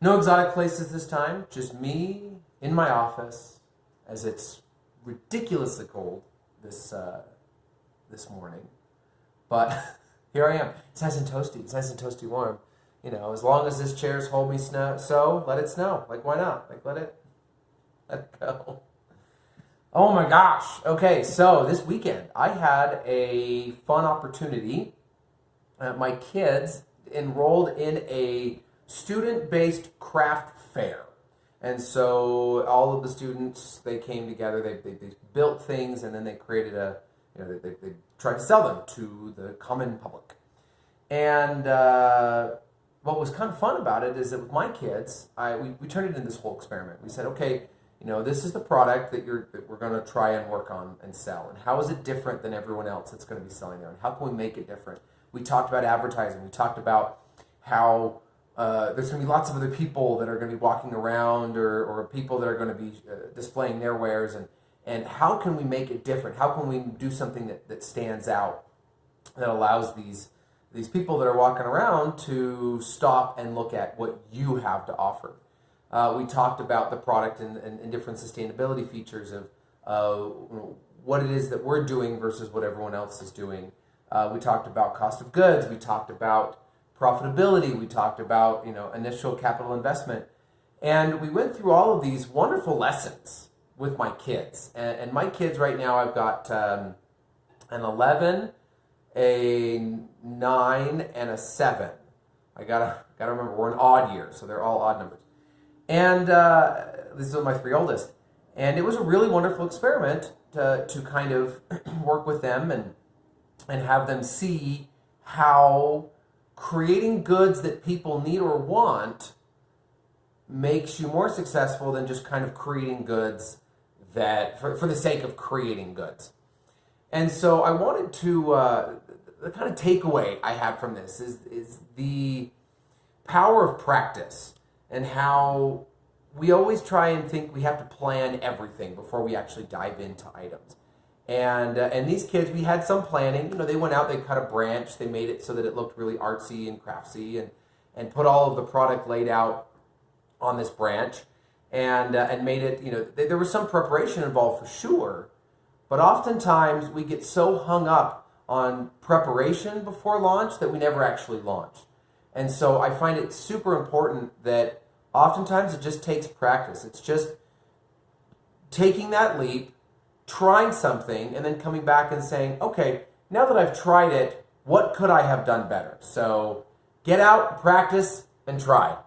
No exotic places this time, just me in my office as it's ridiculously cold this morning. But here I am. It's nice and toasty. It's nice and toasty warm. You know, as long as this chair's hold me so let it snow. Like, why not? Like, let it go. Oh my gosh. Okay, so this weekend I had a fun opportunity. My kids enrolled in a student-based craft fair. And so all of the students, they came together, they built things, and then they created they tried to sell them to the common public. And what was kind of fun about it is that with my kids, we turned it into this whole experiment. We said, okay, this is the product that we're going to try and work on and sell. And how is it different than everyone else that's going to be selling there? And how can we make it different? We talked about advertising. We talked about how there's going to be lots of other people that are going to be walking around or people that are going to be displaying their wares. And how can we make it different? How can we do something that stands out, that allows these people that are walking around to stop and look at what you have to offer? We talked about the product and different sustainability features of what it is that we're doing versus what everyone else is doing. We talked about cost of goods. We talked about profitability. We talked about initial capital investment, and we went through all of these wonderful lessons with my kids. And my kids right now, I've got an 11, a 9, and a 7. I gotta remember we're an odd year, so they're all odd numbers. And these are my 3 oldest. And it was a really wonderful experiment to kind of work with them and have them see how creating goods that people need or want makes you more successful than just kind of creating goods that for the sake of creating goods. And so I wanted to, the kind of takeaway I had from this is the power of practice, and how we always try and think we have to plan everything before we actually dive into items. And these kids, we had some planning. They went out, they cut a branch, they made it so that it looked really artsy and craftsy, and put all of the product laid out on this branch, and made it. There was some preparation involved for sure, but oftentimes we get so hung up on preparation before launch that we never actually launch. And so I find it super important that oftentimes it just takes practice. It's just taking that leap, trying something, and then coming back and saying, okay, now that I've tried it, what could I have done better? So get out, practice, and try.